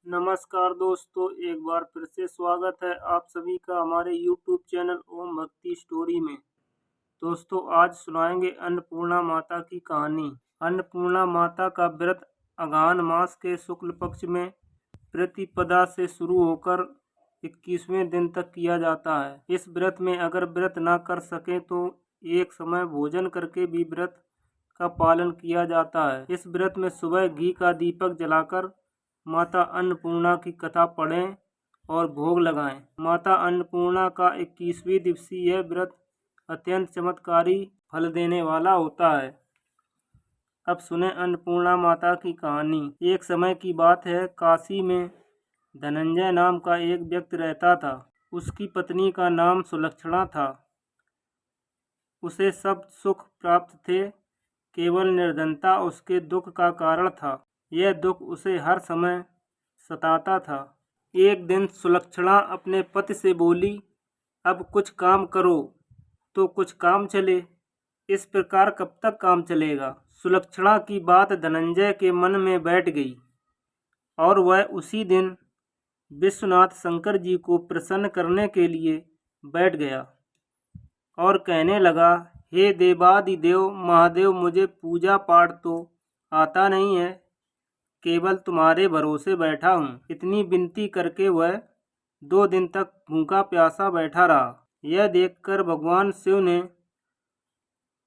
नमस्कार दोस्तों, एक बार फिर से स्वागत है आप सभी का हमारे YouTube चैनल ओम भक्ति स्टोरी में। दोस्तों, आज सुनाएंगे अन्नपूर्णा माता की कहानी। अन्नपूर्णा माता का व्रत अगहन मास के शुक्ल पक्ष में प्रतिपदा से शुरू होकर 21वें दिन तक किया जाता है। इस व्रत में अगर व्रत ना कर सके तो एक समय भोजन करके भी व्रत का पालन किया जाता है। इस व्रत में सुबह घी का दीपक जलाकर माता अन्नपूर्णा की कथा पढ़ें और भोग लगाएं। माता अन्नपूर्णा का 21वीं दिवसीय यह व्रत अत्यंत चमत्कारी फल देने वाला होता है। अब सुने अन्नपूर्णा माता की कहानी। एक समय की बात है, काशी में धनंजय नाम का एक व्यक्ति रहता था। उसकी पत्नी का नाम सुलक्षणा था। उसे सब सुख प्राप्त थे, केवल निर्धनता उसके दुख का कारण था। यह दुख उसे हर समय सताता था। एक दिन सुलक्षणा अपने पति से बोली, अब कुछ काम करो तो कुछ काम चले, इस प्रकार कब तक काम चलेगा। सुलक्षणा की बात धनंजय के मन में बैठ गई और वह उसी दिन विश्वनाथ शंकर जी को प्रसन्न करने के लिए बैठ गया और कहने लगा, हे देवादिदेव महादेव, मुझे पूजा पाठ तो आता नहीं है, केवल तुम्हारे भरोसे बैठा हूँ। इतनी विनती करके वह 2 दिन तक भूखा प्यासा बैठा रहा। यह देखकर भगवान शिव ने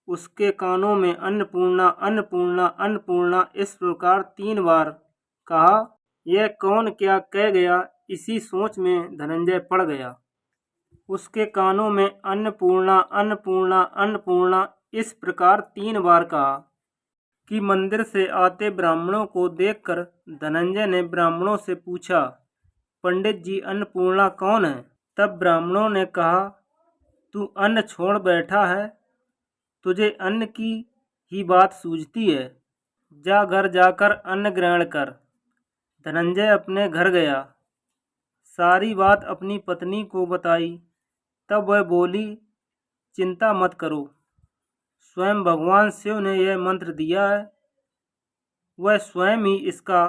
उसके कानों में अन्नपूर्णा अन्नपूर्णा अन्नपूर्णा इस प्रकार 3 बार कहा। यह कौन क्या कह गया, इसी सोच में धनंजय पड़ गया। उसके कानों में अन्नपूर्णा अन्नपूर्णा अन्नपूर्णा इस प्रकार 3 बार कहा कि मंदिर से आते ब्राह्मणों को देखकर धनंजय ने ब्राह्मणों से पूछा, पंडित जी, अन्नपूर्णा कौन है? तब ब्राह्मणों ने कहा, तू अन्न छोड़ बैठा है, तुझे अन्न की ही बात सूझती है, जा घर जाकर अन्न ग्रहण कर। धनंजय अपने घर गया, सारी बात अपनी पत्नी को बताई। तब वह बोली, चिंता मत करो, स्वयं भगवान शिव ने यह मंत्र दिया है, वह स्वयं ही इसका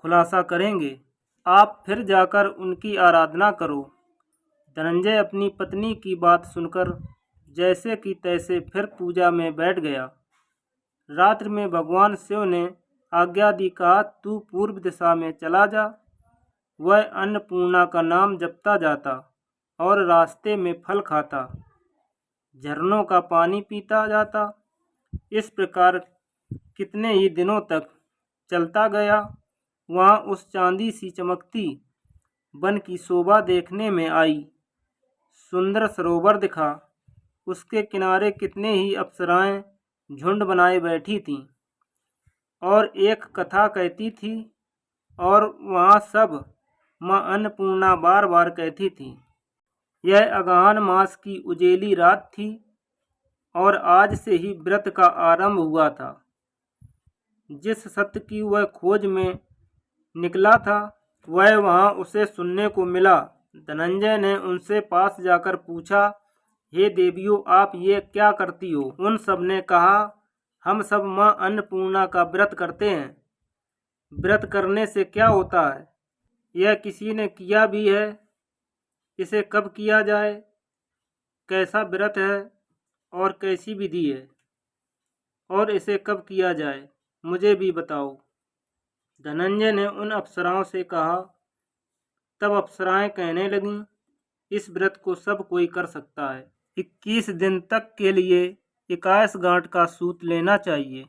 खुलासा करेंगे। आप फिर जाकर उनकी आराधना करो। धनंजय अपनी पत्नी की बात सुनकर जैसे कि तैसे फिर पूजा में बैठ गया। रात्रि में भगवान शिव ने आज्ञा दी, कहा, तू पूर्व दिशा में चला जा। वह अन्नपूर्णा का नाम जपता जाता और रास्ते में फल खाता, झरनों का पानी पीता जाता। इस प्रकार कितने ही दिनों तक चलता गया। वहाँ उस चांदी सी चमकती वन की शोभा देखने में आई। सुंदर सरोवर दिखा, उसके किनारे कितने ही अप्सराएं झुंड बनाए बैठी थीं और एक कथा कहती थी, और वहाँ सब माँ अन्नपूर्णा बार बार कहती थी। यह अगहन मास की उजेली रात थी और आज से ही व्रत का आरंभ हुआ था। जिस सत्य की वह खोज में निकला था, वह वहाँ उसे सुनने को मिला। धनंजय ने उनसे पास जाकर पूछा, हे देवियों, आप ये क्या करती हो? उन सब ने कहा, हम सब माँ अन्नपूर्णा का व्रत करते हैं। व्रत करने से क्या होता है? यह किसी ने किया भी है? इसे कब किया जाए? कैसा व्रत है और कैसी विधि है? और इसे कब किया जाए, मुझे भी बताओ। धनंजय ने उन अप्सराओं से कहा। तब अप्सराएं कहने लगीं, इस व्रत को सब कोई कर सकता है। 21 दिन तक के लिए 21 गांठ का सूत लेना चाहिए।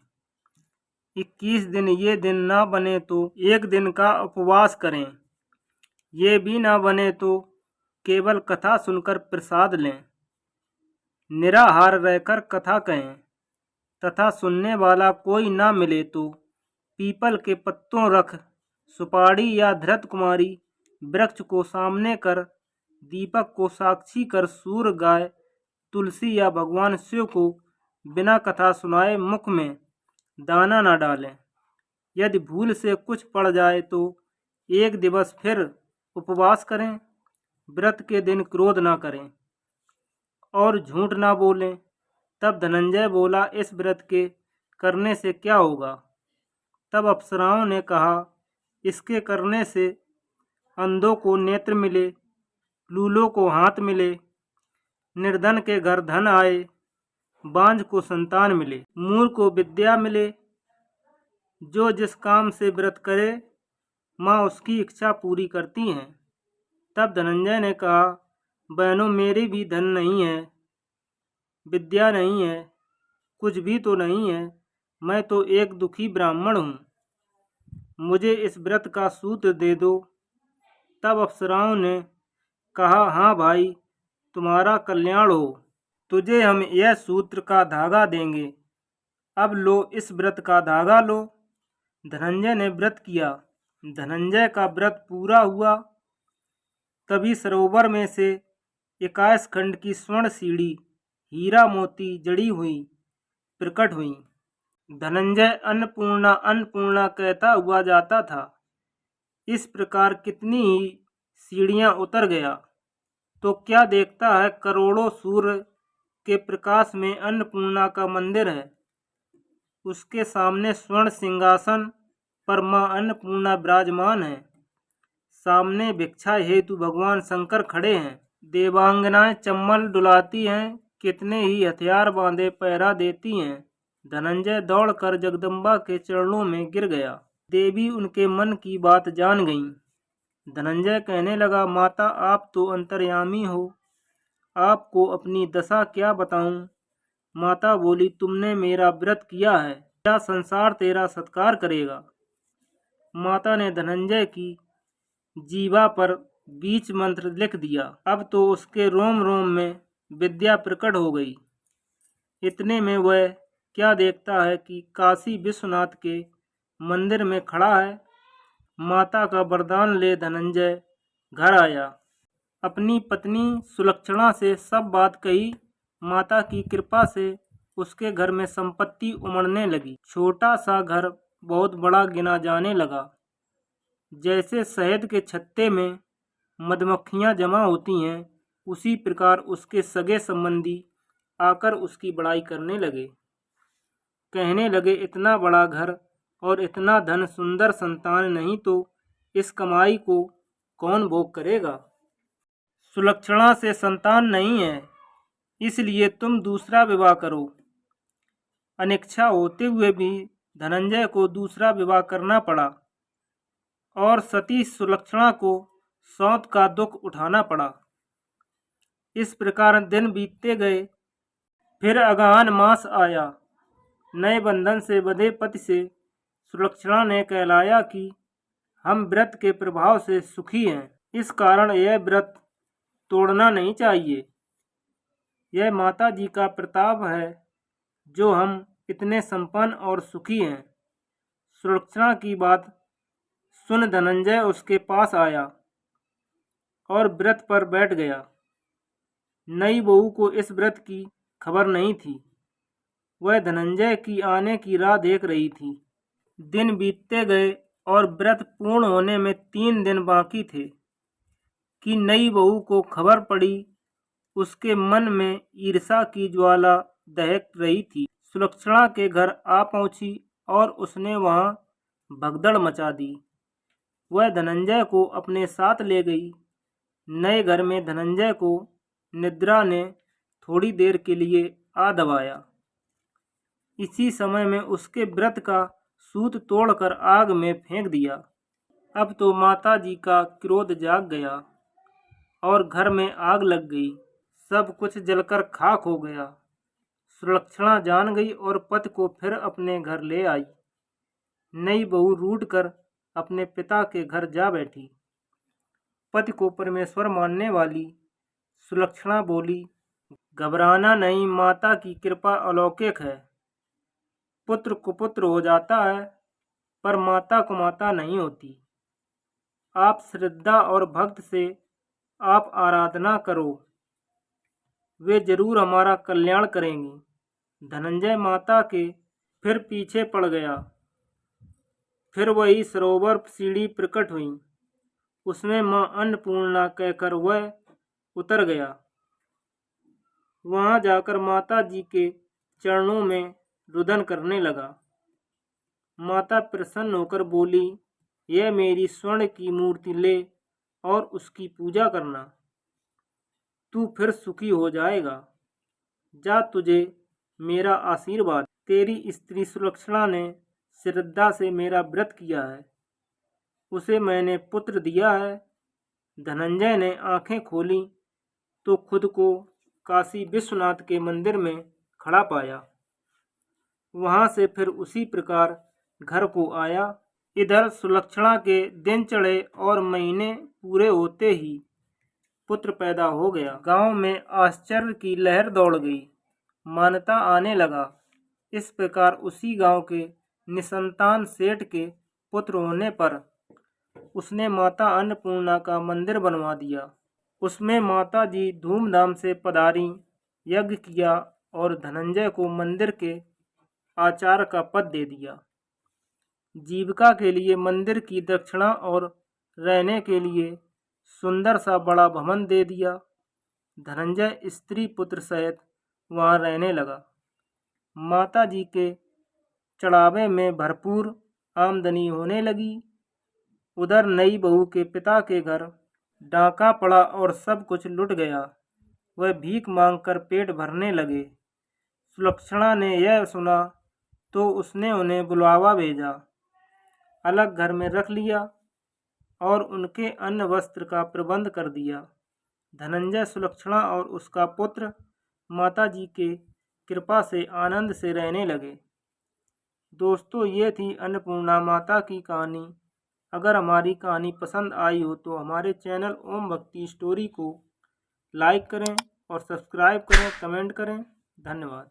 21 दिन ये दिन ना बने तो 1 दिन का उपवास करें। ये भी ना बने तो केवल कथा सुनकर प्रसाद लें। निराहार रहकर कथा कहें तथा सुनने वाला कोई ना मिले तो पीपल के पत्तों रख, सुपारी या धृत कुमारी वृक्ष को सामने कर, दीपक को साक्षी कर सूर गाय, तुलसी या भगवान शिव को बिना कथा सुनाए मुख में दाना न डालें। यदि भूल से कुछ पड़ जाए तो 1 दिवस फिर उपवास करें। व्रत के दिन क्रोध न करें और झूठ ना बोलें। तब धनंजय बोला, इस व्रत के करने से क्या होगा? तब अप्सराओं ने कहा, इसके करने से अंधों को नेत्र मिले, लूलों को हाथ मिले, निर्धन के घर धन आए, बांझ को संतान मिले, मूर्ख को विद्या मिले। जो जिस काम से व्रत करे माँ उसकी इच्छा पूरी करती हैं। तब धनंजय ने कहा, बहनों मेरी भी धन नहीं है, विद्या नहीं है, कुछ भी तो नहीं है, मैं तो एक दुखी ब्राह्मण हूँ, मुझे इस व्रत का सूत्र दे दो। तब अप्सराओं ने कहा, हाँ भाई, तुम्हारा कल्याण हो, तुझे हम यह सूत्र का धागा देंगे, अब लो इस व्रत का धागा लो। धनंजय ने व्रत किया। धनंजय का व्रत पूरा हुआ। तभी सरोवर में से 21 खंड की स्वर्ण सीढ़ी हीरा मोती जड़ी हुई प्रकट हुई। धनंजय अन्नपूर्णा अन्नपूर्णा कहता हुआ जाता था। इस प्रकार कितनी ही सीढ़ियां उतर गया तो क्या देखता है, करोड़ों सूर्य के प्रकाश में अन्नपूर्णा का मंदिर है। उसके सामने स्वर्ण सिंहासन पर मां अन्नपूर्णा विराजमान है। सामने भिक्षा हेतु भगवान शंकर खड़े हैं। देवांगनाएं चम्मल डुलाती हैं, कितने ही हथियार बांधे पहरा देती हैं। धनंजय दौड़कर जगदम्बा के चरणों में गिर गया। देवी उनके मन की बात जान गईं। धनंजय कहने लगा, माता आप तो अंतर्यामी हो, आपको अपनी दशा क्या बताऊं। माता बोली, तुमने मेरा व्रत किया है, क्या संसार तेरा सत्कार करेगा। माता ने धनंजय की जीवा पर बीच मंत्र लिख दिया। अब तो उसके रोम रोम में विद्या प्रकट हो गई। इतने में वह क्या देखता है कि काशी विश्वनाथ के मंदिर में खड़ा है। माता का वरदान ले धनंजय घर आया। अपनी पत्नी सुलक्षणा से सब बात कही। माता की कृपा से उसके घर में संपत्ति उमड़ने लगी। छोटा सा घर बहुत बड़ा गिना जाने लगा। जैसे शहद के छत्ते में मधुमक्खियां जमा होती हैं, उसी प्रकार उसके सगे संबंधी आकर उसकी बड़ाई करने लगे। कहने लगे, इतना बड़ा घर और इतना धन, सुंदर संतान नहीं तो इस कमाई को कौन भोग करेगा। सुलक्षणा से संतान नहीं है, इसलिए तुम दूसरा विवाह करो। अनिच्छा होते हुए भी धनंजय को दूसरा विवाह करना पड़ा और सती सुलक्षणा को सौत का दुख उठाना पड़ा। इस प्रकार दिन बीतते गए। फिर अगहन मास आया। नए बंधन से बंधे पति से सुलक्षणा ने कहलाया कि हम व्रत के प्रभाव से सुखी हैं, इस कारण यह व्रत तोड़ना नहीं चाहिए। यह माता जी का प्रताप है जो हम इतने संपन्न और सुखी हैं। सुलक्षणा की बात सुन धनंजय उसके पास आया और व्रत पर बैठ गया। नई बहू को इस व्रत की खबर नहीं थी। वह धनंजय की आने की राह देख रही थी। दिन बीतते गए और व्रत पूर्ण होने में 3 दिन बाकी थे कि नई बहू को खबर पड़ी। उसके मन में ईर्ष्या की ज्वाला दहक रही थी। सुलक्षणा के घर आ पहुंची और उसने वहां भगदड़ मचा दी। वह धनंजय को अपने साथ ले गई। नए घर में धनंजय को निद्रा ने थोड़ी देर के लिए आ दबाया। इसी समय में उसके व्रत का सूत तोड़कर आग में फेंक दिया। अब तो माता जी का क्रोध जाग गया और घर में आग लग गई। सब कुछ जलकर खाक हो गया। सुलक्षणा जान गई और पति को फिर अपने घर ले आई। नई बहू रूठ कर अपने पिता के घर जा बैठी। पति को परमेश्वर मानने वाली सुलक्षणा बोली, घबराना नहीं, माता की कृपा अलौकिक है। पुत्र कुपुत्र हो जाता है पर माता कुमाता नहीं होती। आप श्रद्धा और भक्त से आप आराधना करो, वे जरूर हमारा कल्याण करेंगी। धनंजय माता के फिर पीछे पड़ गया। फिर वही सरोवर सीढ़ी प्रकट हुई। उसमें मां अन्नपूर्णा कहकर वह उतर गया। वहां जाकर माता जी के चरणों में रुदन करने लगा। माता प्रसन्न होकर बोली, यह मेरी स्वर्ण की मूर्ति ले और उसकी पूजा करना, तू फिर सुखी हो जाएगा। जा, तुझे मेरा आशीर्वाद। तेरी स्त्री सुलक्षणा ने श्रद्धा से मेरा व्रत किया है, उसे मैंने पुत्र दिया है। धनंजय ने आंखें खोली तो खुद को काशी विश्वनाथ के मंदिर में खड़ा पाया। वहां से फिर उसी प्रकार घर को आया। इधर सुलक्षणा के दिन चढ़े और महीने पूरे होते ही पुत्र पैदा हो गया। गांव में आश्चर्य की लहर दौड़ गई, मान्यता आने लगा। इस प्रकार उसी गांव के निसंतान सेठ के पुत्र होने पर उसने माता अन्नपूर्णा का मंदिर बनवा दिया। उसमें माता जी धूमधाम से पधारी, यज्ञ किया और धनंजय को मंदिर के आचार्य का पद दे दिया। जीविका के लिए मंदिर की दक्षिणा और रहने के लिए सुंदर सा बड़ा भवन दे दिया। धनंजय स्त्री पुत्र सहित वहां रहने लगा। माता जी के चढ़ावे में भरपूर आमदनी होने लगी। उधर नई बहू के पिता के घर डाका पड़ा और सब कुछ लुट गया। वह भीख मांगकर पेट भरने लगे। सुलक्षणा ने यह सुना तो उसने उन्हें बुलावा भेजा, अलग घर में रख लिया और उनके अन्न वस्त्र का प्रबंध कर दिया। धनंजय, सुलक्षणा और उसका पुत्र माता जी के कृपा से आनंद से रहने लगे। दोस्तों, ये थी अन्नपूर्णा माता की कहानी। अगर हमारी कहानी पसंद आई हो तो हमारे चैनल ओम भक्ति स्टोरी को लाइक करें और सब्सक्राइब करें, कमेंट करें। धन्यवाद।